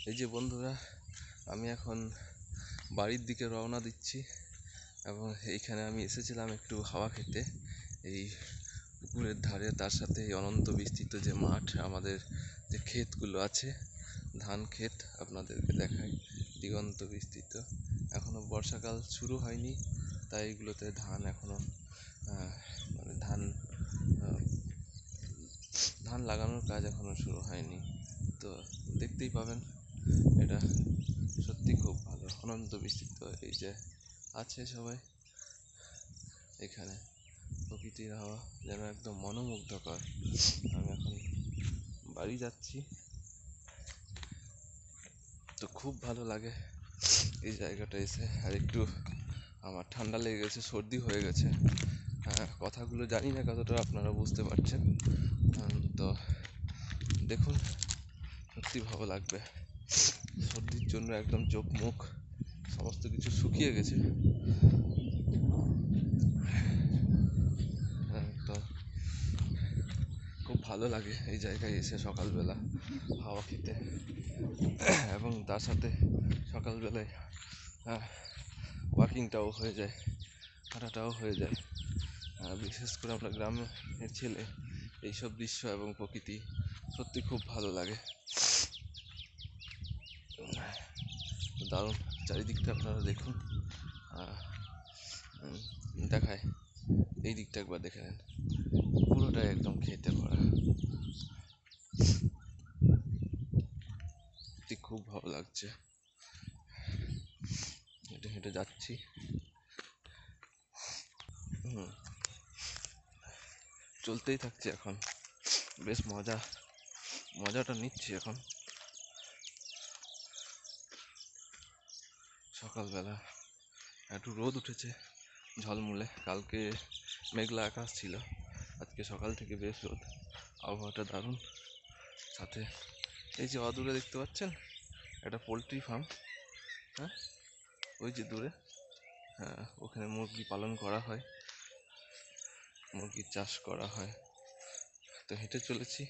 এই যে বন্ধুরা, আমি এখন বাড়ির দিকে রওনা দিচ্ছি এবং এইখানে আমি এসেছিলাম একটু হাওয়া খেতে। এই পুকুরের ধারে, তার সাথে এই অনন্ত বিস্তৃত যে মাঠ, আমাদের যে ক্ষেতগুলো আছে, ধান ক্ষেত আপনাদেরকে দেখাই, দিগন্ত বিস্তৃত। এখনও বর্ষাকাল শুরু হয়নি, তাই এগুলোতে ধান এখনও মানে ধান লাগানোর কাজ এখনও শুরু হয়নি। তো দেখতেই পাবেন, এটা সত্যি খুব ভালো, অনন্ত বিস্তৃত। এই যে আছে সবাই এখানে, প্রকৃতির হাওয়া যেন একদম মনোমুগ্ধকর। আমি এখন বাড়ি যাচ্ছি, তো খুব ভালো লাগে এই জায়গাটা এসে। আর একটু আমার ঠান্ডা লেগে গেছে, সর্দি হয়ে গেছে। কথাগুলো জানি না কতটা আপনারা বুঝতে পারছেন। তো দেখুন, সত্যি ভালো লাগবে। সর্দির জন্য একদম চোখ মুখ সমস্ত কিছু শুকিয়ে গেছে। তো খুব ভালো লাগে এই জায়গায় এসে সকালবেলা হাওয়া খেতে, এবং তার সাথে সকালবেলায় ওয়াকিংটাও হয়ে যায়, হাঁটাটাও হয়ে যায়। বিশেষ করে আমরা গ্রামের ছেলে, এইসব দৃশ্য এবং প্রকৃতি সত্যি খুব ভালো লাগে। দারুণ চারিদিকটা আপনারা দেখুন, দেখায় এই দিকটা একবার দেখে নেন, পুরোটাই একদম খেতে ভরা। খুব ভালো লাগছে, হেঁটে হেঁটে যাচ্ছি। চলতেই থাকছে এখন, বেশ মজাটা নিচ্ছি এখন। সকালবেলা একটু রোদ উঠেছে ঝলমলে, কালকে মেঘলা আকাশ ছিল, আজকে সকাল থেকে বেশ রোদ, আবহাওয়াটা দারুণ। সাথে এই যে অদূরে দেখতে পাচ্ছেন একটা পোলট্রি ফার্ম, হ্যাঁ ওই যে দূরে, হ্যাঁ ওখানে মুরগি পালন করা হয়, মুরগির চাষ করা হয়। তো হেঁটে চলেছি,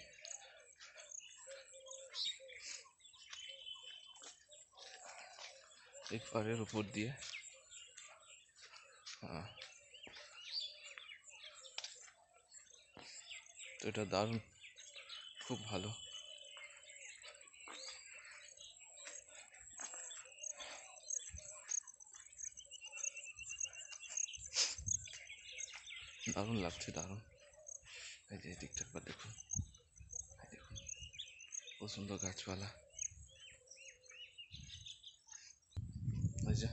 এই পাড়ের উপর দিয়ে। তো এটা দারুণ, খুব ভালো। দারুণ লাগছে, দারুণ। এই যে এই দিকটা একবার দেখুন, দেখুন খুব সুন্দর গাছপালা। এই যে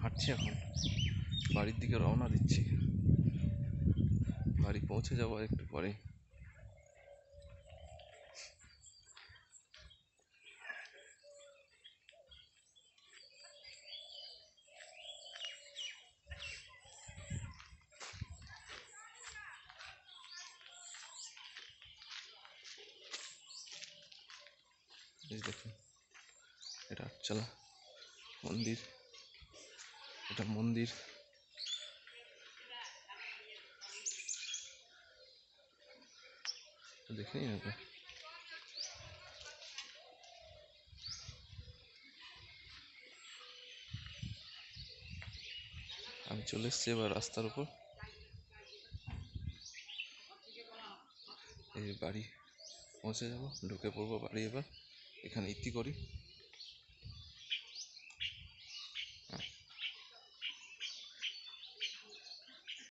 হাঁটছি এখন, বাড়ির দিকে রওনা দিচ্ছি, বাড়ি পৌঁছে যাবো একটু পরে। এই দেখুন, এটা আটচালা মন্দির, এটা মন্দির। দেখে নিন একবার। আমি চলে এসছি এবার রাস্তার উপর, এই বাড়ি পৌঁছে যাবো, ঢুকে পড়বো বাড়ি। এবার এখানে ইতি করি।